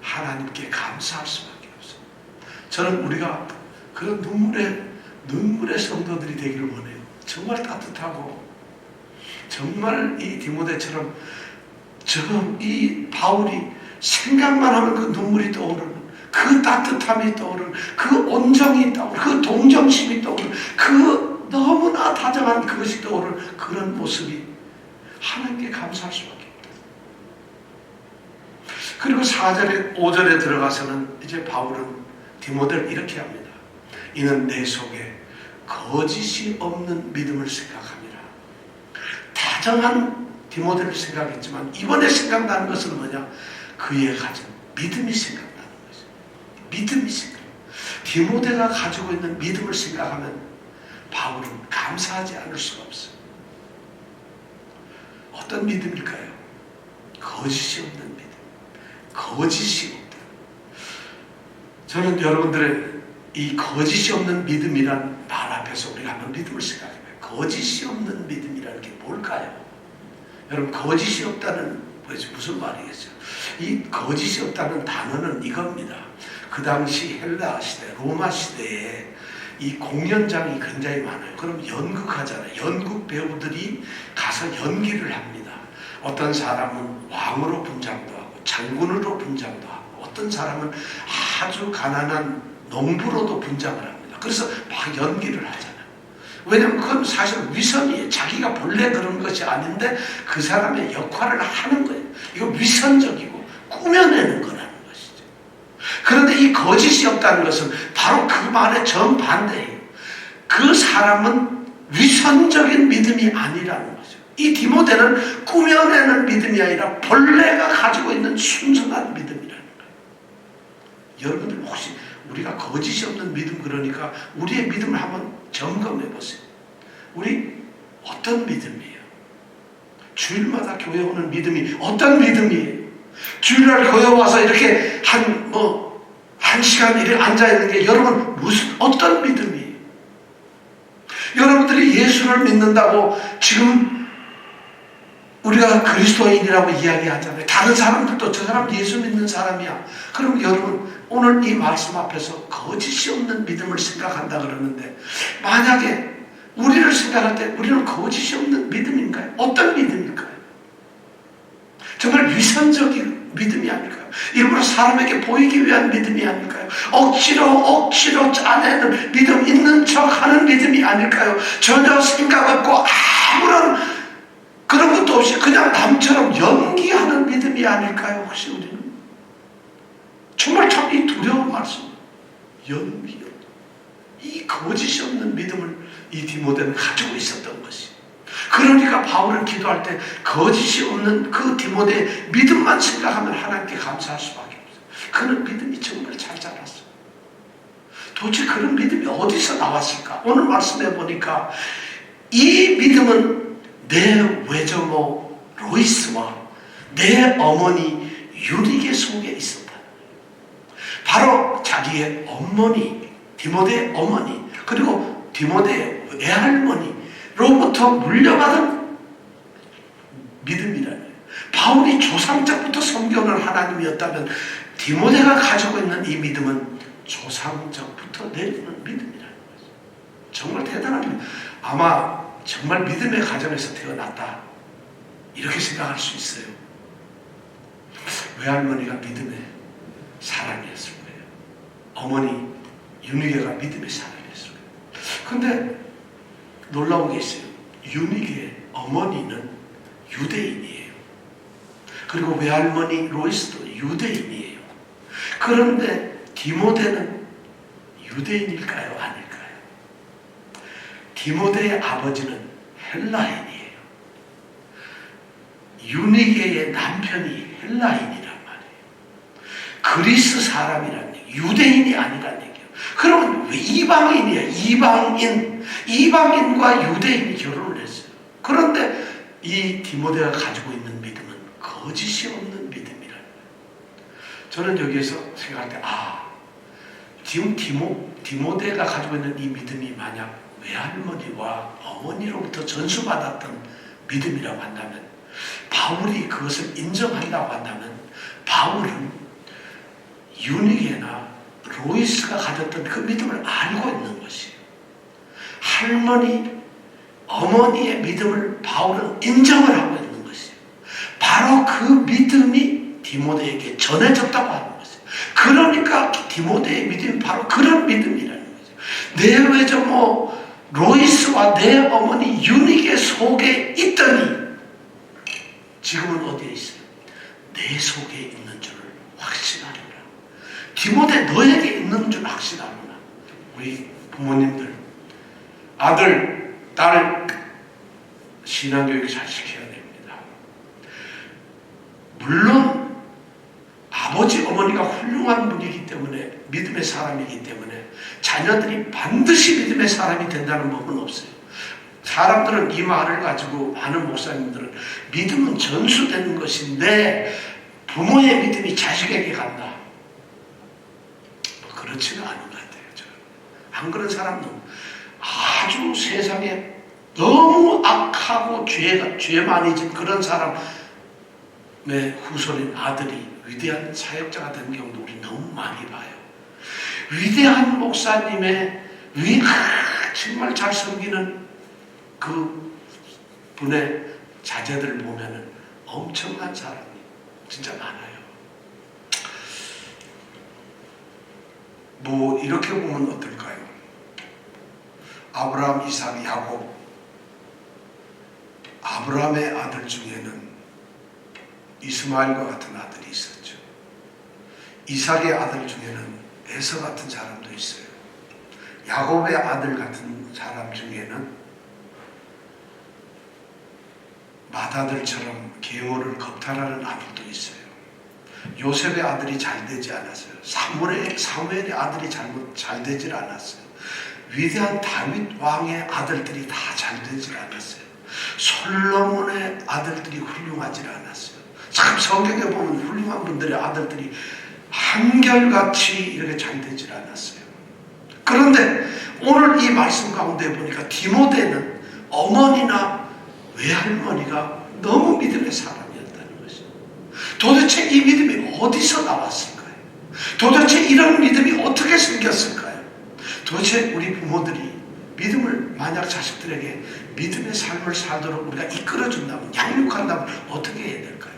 하나님께 감사할 수밖에 없어요. 저는 우리가 그런 눈물의 성도들이 되기를 원해요. 정말 따뜻하고, 정말 이 디모데처럼 지금 이 바울이 생각만 하면 그 눈물이 떠오르는, 그 따뜻함이 떠오르는, 그 온정이 떠오르는, 그 동정심이 떠오르는, 그 너무나 다정한 그것이 떠오르는 그런 모습이 하나님께 감사할 수밖에 없다. 그리고 4절에 5절에 들어가서는 이제 바울은 디모데를 이렇게 합니다. 이는 내 속에 거짓이 없는 믿음을 생각합니다. 다정한 디모데를 생각했지만 이번에 생각나는 것은 뭐냐? 그의 가진 믿음이 생각나는 거죠. 믿음이 생각. 디모데가 가지고 있는 믿음을 생각하면 바울은 감사하지 않을 수가 없어요. 어떤 믿음일까요? 거짓이 없는 믿음. 거짓이 없다. 저는 여러분들의 이 거짓이 없는 믿음이란 말 앞에서 우리가 한번 믿음을 생각해봐요. 거짓이 없는 믿음이라는 게 뭘까요? 여러분, 거짓이 없다는 것이 무슨 말이겠어요? 이 거짓이 없다는 단어는 이겁니다. 그 당시 헬라 시대, 로마 시대에 이 공연장이 굉장히 많아요. 그럼 연극하잖아요. 연극 배우들이 가서 연기를 합니다. 어떤 사람은 왕으로 분장도 하고 장군으로 분장도 하고 어떤 사람은 아주 가난한 농부로도 분장을 합니다. 그래서 막 연기를 하잖아요. 왜냐하면 그건 사실 위선이에요. 자기가 본래 그런 것이 아닌데 그 사람의 역할을 하는 거예요. 이거 위선적이고 꾸며내는 거라는 것이죠. 그런데 이 거짓이 없다는 것은 바로 그 말의 정반대예요. 그 사람은 위선적인 믿음이 아니라는 거죠. 이 디모데는 꾸며내는 믿음이 아니라 본래가 가지고 있는 순전한 믿음이라는 거예요. 여러분들 혹시 우리가 거짓이 없는 믿음, 그러니까 우리의 믿음을 한번 점검해 보세요. 우리 어떤 믿음이에요? 주일마다 교회 오는 믿음이 어떤 믿음이에요? 주일날 교회 와서 이렇게 한 시간 이렇게 앉아있는 게 여러분 어떤 믿음이에요? 여러분들이 예수를 믿는다고 지금 우리가 그리스도인이라고 이야기하잖아요. 다른 사람들도 저 사람 예수 믿는 사람이야. 그럼 여러분 오늘 이 말씀 앞에서 거짓이 없는 믿음을 생각한다 그러는데, 만약에 우리를 생각할 때 우리는 거짓이 없는 믿음인가요? 어떤 믿음일까요? 정말 위선적인 믿음이 아닐까요? 일부러 사람에게 보이기 위한 믿음이 아닐까요? 억지로 짜내는 믿음, 있는 척 하는 믿음이 아닐까요? 전혀 생각 없고 아무런 그런 것도 없이 그냥 남처럼 연기하는 믿음이 아닐까요? 혹시 우리는? 정말 참 이 두려운 말씀. 연기요. 이 거짓이 없는 믿음을 이 디모데는 가지고 있었던 것이. 그러니까 바울은 기도할 때 거짓이 없는 그 디모데의 믿음만 생각하면 하나님께 감사할 수밖에 없어요. 그는 믿음이 정말 잘 자랐어요. 도대체 그런 믿음이 어디서 나왔을까? 오늘 말씀해 보니까 이 믿음은 내 외조모 로이스와 내 어머니 유리게 속에 있었다. 바로 자기의 어머니, 디모데의 어머니, 그리고 디모데의 외할머니로부터 물려받은 믿음이라는, 바울이 조상적부터 섬겨오는 하나님이었다면 디모데가 가지고 있는 이 믿음은 조상적부터 내리는 믿음이라는 거죠. 정말 대단합니다. 아마 정말 믿음의 가정에서 태어났다, 이렇게 생각할 수 있어요. 외할머니가 믿음의 사람이었을 거예요. 어머니 윤희계가 믿음의 사람이었을 근데 놀라운 게 있어요. 유닉의 어머니는 유대인이에요. 그리고 외할머니 로이스도 유대인이에요. 그런데 디모데는 유대인일까요? 아닐까요? 디모데의 아버지는 헬라인이에요. 유니게의 남편이 헬라인이란 말이에요. 그리스 사람이란 얘기예요. 유대인이 아니란 얘기예요. 그러면 왜 이방인이에요? 이방인과 유대인이 결혼을 했어요. 그런데 이 디모데가 가지고 있는 믿음은 거짓이 없는 믿음이라는 거예요. 저는 여기에서 생각할 때 지금 디모데가 가지고 있는 이 믿음이 만약 외할머니와 어머니로부터 전수받았던 믿음이라고 한다면, 바울이 그것을 인정한다고 한다면, 바울은 유니게나 로이스가 가졌던 그 믿음을 알고 있는 것이에요. 할머니, 어머니의 믿음을 바울은 인정을 하고 있는 것이에요. 바로 그 믿음이 디모데에게 전해졌다고 하는 것이에요. 그러니까 디모데의 믿음이 바로 그런 믿음이라는 거죠. 내 외조모 로이스와 내 어머니 유니게 속에 있더니 지금은 어디에 있어요? 내 속에 있는 줄을 확신하노라. 디모데 너에게 있는 줄 확신하노라. 우리 부모님들 아들, 딸 신앙교육 잘 시켜야 됩니다. 물론 아버지, 어머니가 훌륭한 분이기 때문에, 믿음의 사람이기 때문에 자녀들이 반드시 믿음의 사람이 된다는 법은 없어요. 사람들은 이 말을 가지고, 많은 목사님들은 믿음은 전수되는 것인데 부모의 믿음이 자식에게 간다. 그렇지는 않은 것 같아요. 저는. 안 그런 사람은 아주 세상에 너무 악하고 죄 많이 진 그런 사람의 후손인 아들이 위대한 사역자가 되는 경우도 우리 너무 많이 봐요. 위대한 목사님의 정말 잘 섬기는 그 분의 자제들을 보면은 엄청난 사람이 진짜 많아요. 뭐 이렇게 보면 어떨까요? 아브라함, 이삭, 야곱. 아브라함의 아들 중에는 이스마엘과 같은 아들이 있었죠. 이삭의 아들 중에는 에서 같은 사람도 있어요. 야곱의 아들 같은 사람 중에는 맏아들처럼 계호를 겁탈하는 아들도 있어요. 요셉의 아들이 잘 되지 않았어요. 사무엘의 아들이 잘 되질 않았어요. 위대한 다윗 왕의 아들들이 다 잘 되질 않았어요. 솔로몬의 아들들이 훌륭하지 않았어요. 참 성경에 보면 훌륭한 분들의 아들들이 한결같이 이렇게 잘 되질 않았어요. 그런데 오늘 이 말씀 가운데 보니까 디모데는 어머니나 외할머니가 너무 믿음의 사람이었다는 것이죠. 도대체 이 믿음이 어디서 나왔을까요? 도대체 이런 믿음이 어떻게 생겼을까요? 도대체 우리 부모들이 믿음을 만약 자식들에게 믿음의 삶을 살도록 우리가 이끌어준다면, 양육한다면 어떻게 해야 될까요?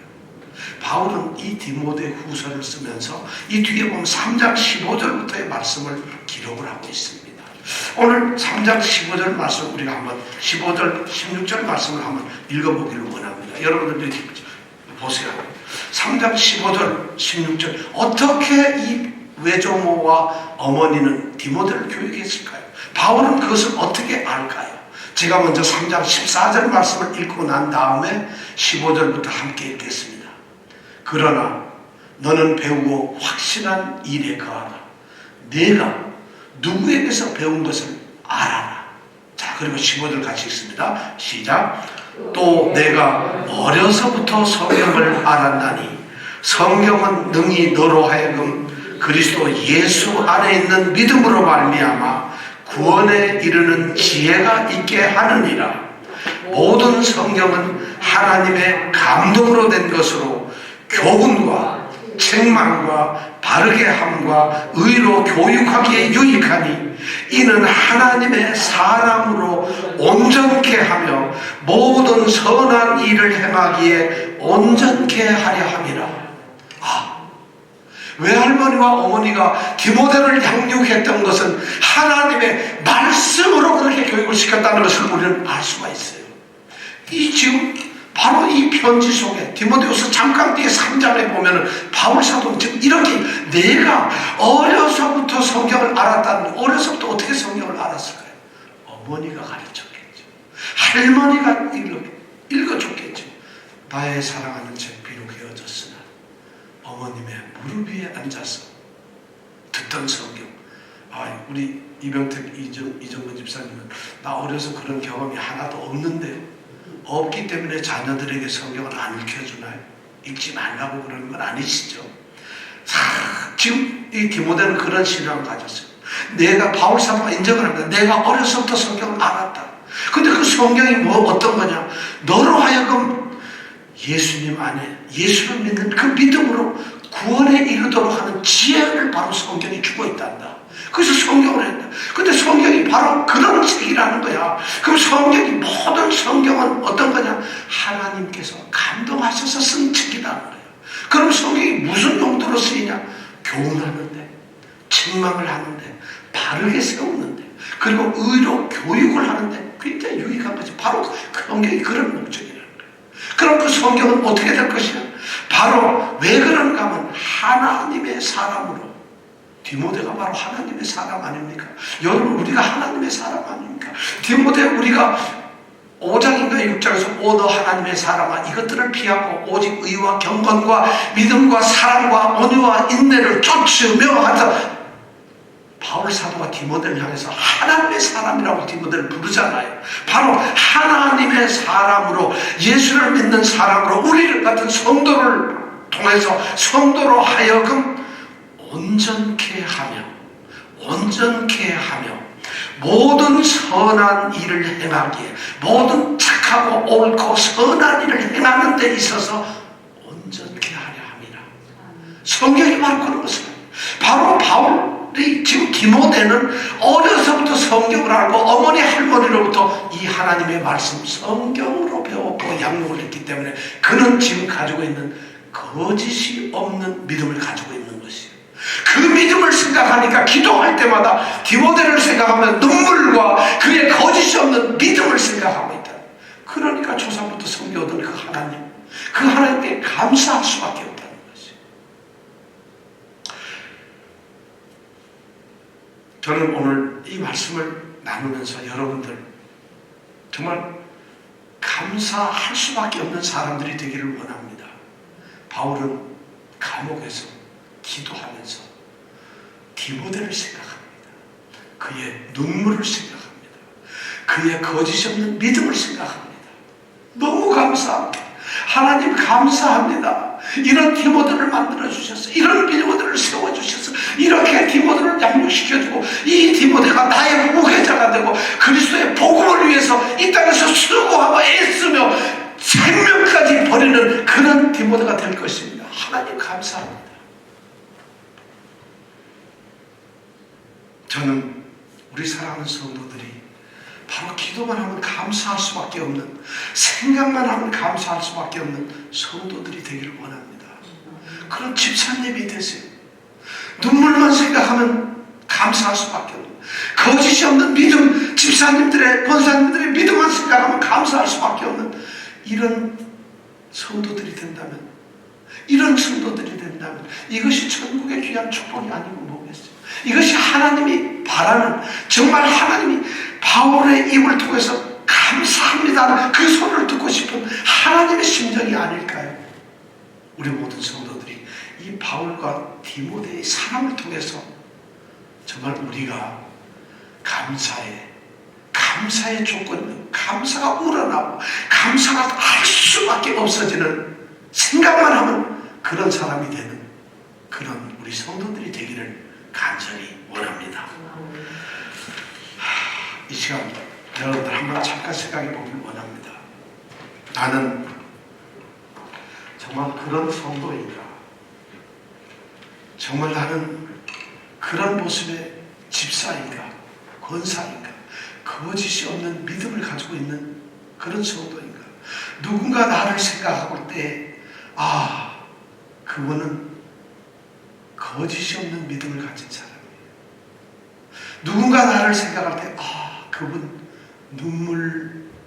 바울은 이 디모데 후서를 쓰면서 이 뒤에 보면 3장 15절부터의 말씀을 기록을 하고 있습니다. 오늘 3장 15절 말씀 우리가 한번 15절 16절 말씀을 한번 읽어보기를 원합니다. 여러분들 보세요. 3장 15절 16절 어떻게 이 외조모와 어머니는 디모데를 교육했을까요? 바울은 그것을 어떻게 알까요? 제가 먼저 3장 14절 말씀을 읽고 난 다음에 15절부터 함께 읽겠습니다. 그러나 너는 배우고 확신한 일에 거하라. 네가 누구에게서 배운 것을 알아라. 자, 그리고 15절 같이 읽습니다. 시작. 또 내가 어려서부터 성경을 알았나니 성경은 능히 너로 하여금 그리스도 예수 안에 있는 믿음으로 말미암아 구원에 이르는 지혜가 있게 하느니라. 모든 성경은 하나님의 감동으로 된 것으로 교훈과 책망과 바르게 함과 의로 교육하기에 유익하니 이는 하나님의 사람으로 온전케 하며 모든 선한 일을 행하기에 온전케 하려 함이라. 외할머니와 어머니가 디모데를 양육했던 것은 하나님의 말씀으로 그렇게 교육을 시켰다는 것을 우리는 알 수가 있어요. 지금 바로 이 편지 속에 디모데후서 잠깐 뒤에 3장에 보면은 바울 사도는 지금 이렇게 내가 어려서부터 성경을 알았다는, 어려서부터 어떻게 성경을 알았을까요? 어머니가 가르쳤겠죠. 할머니가 읽어줬겠죠. 나의 사랑하는 책 비록 헤어졌으나 어머님의 무릎 위에 앉아서 듣던 성경. 우리 이병택 이정근 집사님은 나 어려서 그런 경험이 하나도 없는데요. 없기 때문에 자녀들에게 성경을 안 읽혀주나요? 읽지 말라고 그러는 건 아니시죠? 지금 이 디모데는 그런 신앙을 가졌어요. 내가, 바울 사도가 인정을 합니다. 내가 어려서부터 성경을 알았다. 근데 그 성경이 어떤 거냐? 너로 하여금 예수님 안에, 예수를 믿는 그 믿음으로 구원에 이르도록 하는 지혜를 바로 성경이 주고 있단다. 그래서 성경을 했다. 근데 성경이 바로 그런 책이라는 거야. 그럼 성경이, 모든 성경은 어떤 거냐? 하나님께서 감동하셔서 쓴 책이라는 거예요. 그럼 성경이 무슨 용도로 쓰이냐? 교훈하는데, 책망을 하는데, 바르게 세우는데, 그리고 의로 교육을 하는데 굉장히 유익한 거지. 바로 성경이 그런 목적이라는 거예요. 그럼 그 성경은 어떻게 될 것이냐? 바로 왜 그런가 하면 하나님의 사람으로, 디모데가 바로 하나님의 사람 아닙니까? 여러분, 우리가 하나님의 사람 아닙니까? 디모데, 우리가 5장인가 6장에서 너 하나님의 사람아, 이것들을 피하고 오직 의와 경건과 믿음과 사랑과 온유와 인내를 쫓으며 하자. 바울 사도가 디모데를 향해서 하나님의 사람이라고 디모데를 부르잖아요. 바로 하나님의 사람으로, 예수를 믿는 사람으로 우리를 같은 성도를 통해서 성도로 하여금 온전케 하며 모든 선한 일을 행하기에, 모든 착하고 옳고 선한 일을 행하는 데 있어서 온전케 하려 함이라. 성경이 바로 그런 것을, 바로 바울이 지금 디모데는 어려서부터 성경을 알고 어머니 할머니로부터 이 하나님의 말씀 성경으로 배웠고 양육을 했기 때문에 그는 지금 가지고 있는 거짓이 없는 믿음을 가지고 있는 것이에요. 그 믿음을 생각하니까 기도할 때마다 디모데를 생각하면 눈물과 그의 거짓이 없는 믿음을 생각하고 있다. 그러니까 조상부터 섬겨오던 그 하나님께 감사할 수밖에 없다는 것이에요. 저는 오늘 이 말씀을 나누면서 여러분들 정말 감사할 수밖에 없는 사람들이 되기를 원합니다. 바울은 감옥에서 기도하면서 디모데를 생각합니다. 그의 눈물을 생각합니다. 그의 거짓 없는 믿음을 생각합니다. 너무 감사합니다. 하나님 감사합니다. 이런 디모데를 만들어주셔서, 이런 디모데를 세워주셔서, 이렇게 디모데를 양육시켜주고, 이 디모데가 나의 후계자가 되고 그리스도의 복음을 위해서 이 땅에서 수고하고 애쓰며 생명까지 버리는 그런 디모데가 될 것입니다. 하나님 감사합니다. 저는 우리 사랑하는 성도들이 바로 기도만 하면 감사할 수밖에 없는, 생각만 하면 감사할 수밖에 없는 성도들이 되기를 원합니다. 그런 집사님이 되세요. 눈물만 생각하면 감사할 수밖에 없는, 거짓이 없는 믿음, 집사님들의, 권사님들의 믿음만 생각하면 감사할 수밖에 없는 이런 성도들이 된다면, 이것이 천국의 귀한 축복이 아니고 뭐겠어요? 이것이 하나님이 바라는, 정말 하나님이 바울의 입을 통해서 감사합니다 그 소리를 듣고 싶은 하나님의 심정이 아닐까요? 우리 모든 성도들이 이 바울과 디모데의 사랑을 통해서 정말 우리가 감사의 조건은 감사가 우러나고 감사가 할 수밖에 없어지는, 생각만 하면 그런 사람이 되는 그런 우리 성도들이 되기를 간절히 원합니다. 이 시간 여러분들 한번 잠깐 생각해 보길 원합니다. 나는 정말 그런 성도인가? 정말 나는 그런 모습의 집사인가? 권사인가? 거짓이 없는 믿음을 가지고 있는 그런 성도인가? 누군가 나를 생각하고 때 그분은 거짓이 없는 믿음을 가진 사람이에요. 누군가 나를 생각할 때 그분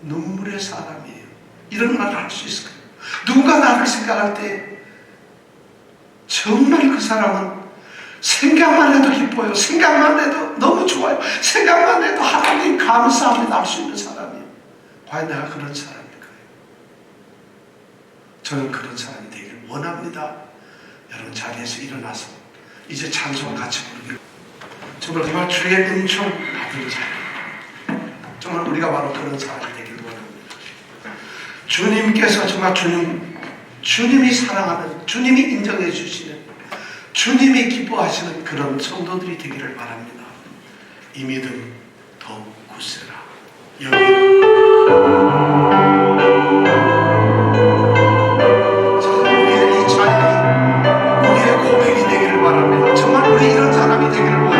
눈물의 사람이에요. 이런 말을 할 수 있을 거예요. 누군가 나를 생각할 때 정말 그 사람은 생각만 해도 기뻐요. 생각만 해도 너무 좋아요. 생각만 해도 하나님 감사합니다 할 수 있는 사람이에요. 과연 내가 그런 사람일까요? 저는 그런 사람이 되기를 원합니다. 여러분 자리에서 일어나서 이제 찬송 같이 부르기로 정말 주의 은총 받은 자예요. 정말 우리가 바로 그런 사람이 되기를 원합니다. 주님께서 정말 주님이 사랑하는, 주님이 인정해 주시는, 주님이 기뻐하시는 그런 성도들이 되기를 바랍니다. 이 믿음 더욱 굳세라. 우리의 이 찬양이 우리의 고백이 되기를 바랍니다. 정말 우리 이런 사람이 되기를 원합니다.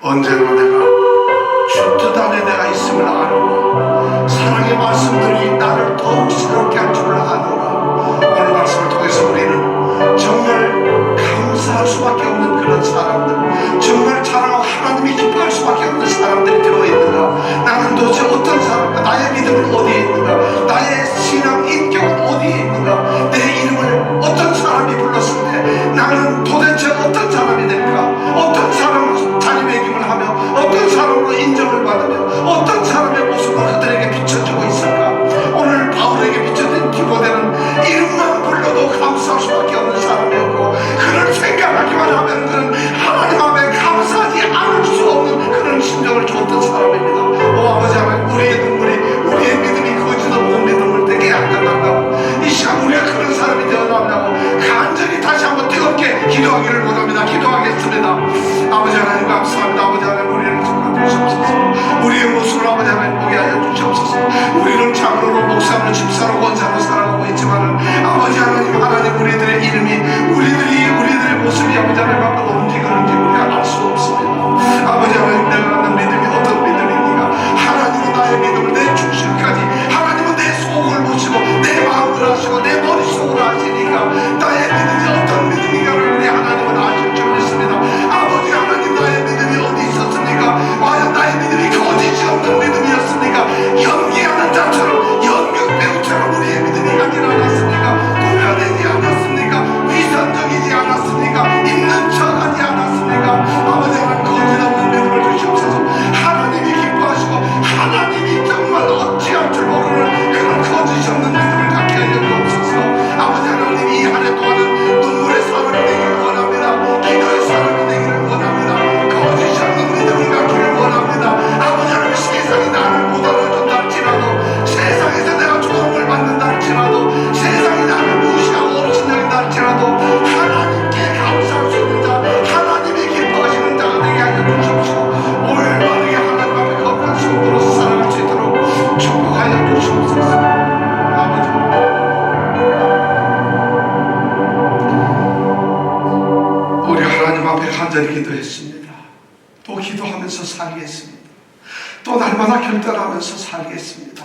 언제나 내가 주 뜻 안에 내가 있음을 아노라. 사랑의 말씀들이 나를 더욱 새롭게 할 줄을 아노라. 오늘 말씀을 통해서 우리는 정말 감사할 수밖에 없는 그런 사람들, 정말 자랑하고 하나님이 기뻐할 수밖에 없는 사람들이 들어있는가. 나는 도대체 어떤 사람인가, 나의 믿음은 어디에 있는가, 나의 신앙 받으며 어떤 사람의 모습을 그들에게 비춰주고 있을까? 오늘 바울에게 비춰진 디모데는 이름만 불러도 감사할 수밖에 없는 사람이었고, 그를 생각하기만 하면 그는 하나님 앞에 감사하지 않을 수 없는 그런 심정을 줬던 사람입니다. 오 아버지 하나님, 우리의 눈물이, 우리의 믿음이 거짓 없는 믿음을 되게 안 된다고, 이 시간 우리가 그런 사람이 되어나오냐고 간절히 다시 한번 뜨겁게 기도하기를 원합니다. 기도하겠습니다. 아버지 하나님 감사합니다. 아버지 하나님, 우리를 축복해 주시옵소서. 우리의 모습을 아버지 하나님 보게 하여 주시옵소서. 우리는 장로로 목사로 집사로 권사로 살아가고 있지만 아버지 하나님, 하나님 우리들의 이름이 우리들의 모습이 아버지 하나님 앞에 어딘지 그런지 우리가 알 수 없습니다. 아버지 하나님, 내가 갖는 믿음이 어떤 믿음입니까? 하나님은 나의 믿음을 내 중심까지, 하나님은 내 속을 보시고 내 마음을 아시고 내 머릿속을 아시니까 나의 믿음이 어떤 믿음인가를 우리 하나님은 아실 줄 믿습니다. 아버지 하나님, 나의 믿음이 어디 있었습니까? 과연 나의 믿음이 거짓이 없는 믿음이었습니까? 연기하는 자처럼, 연극 배우처럼 우리의 믿음이 가지 않았습니까? 꾸며내지 않았습니까? 위선적이지 않았습니까? 있는 척하지 않았습니까? 아버지 하나님, 거짓 없는 믿음을 주시옵소서. 하나님이 기뻐하시고 하나님이 정말 어찌할 줄 모르는 그런 거짓이 없는 믿음을 갖게 하여 주옵소서. 아버지 하나님, 이 한 해 동안은 눈물의 사람이 되기를 원합니다. 기도의 사람이 되기를 원합니다. 거짓이 없는 믿음을 갖기를 원합니다. 아버지 하나님, 세상이 나를 못 알아준다 할지라도, 세상에서 내가 조롱을 받는다 할지라도, 세상이 나를 무시하고 없신여긴다 할지라도 하나님께 감사할 수 있는 자, 하나님이 기뻐하시는 자가 되게 하여 주십시오. 올바르게 하나님 앞에 거룩한 성도로서 살아갈 수 있도록 축복하여 주시옵소서. 아버지, 우리 하나님 앞에 간절히 기도했습니다. 또 기도하면서 살겠습니다. 또 날마다 결단하면서 살겠습니다.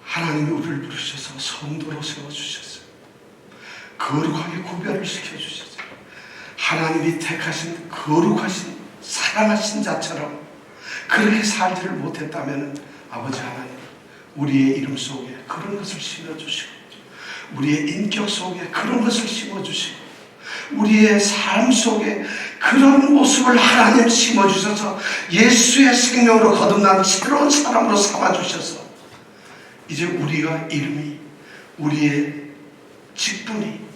하나님이 우리를 부르셔서 성도로 세워주셨어요. 거룩하게 구별을 시켜주셨어요. 하나님이 택하신 거룩하신 사랑하신 자처럼 그렇게 살지를 못했다면 아버지 하나님, 우리의 이름 속에 그런 것을 심어주시고, 우리의 인격 속에 그런 것을 심어주시고, 우리의 삶 속에 그런 모습을 하나님 심어주셔서 예수의 생명으로 거듭난 새로운 사람으로 삼아주셔서 이제 우리가 이름이, 우리의 직분이,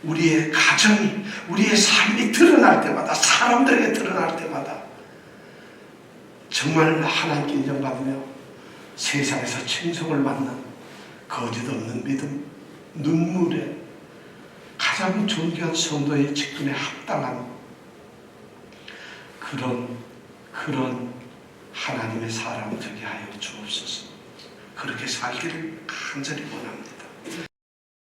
우리의 가정이, 우리의 삶이 드러날 때마다, 사람들에게 드러날 때마다 정말 하나님께 인정받으며 세상에서 칭송을 받는 거짓 없는 믿음, 눈물에 가장 존귀한 성도의 직분에 합당한 그런 하나님의 사람 되게 하여 주옵소서. 그렇게 살기를 간절히 원합니다.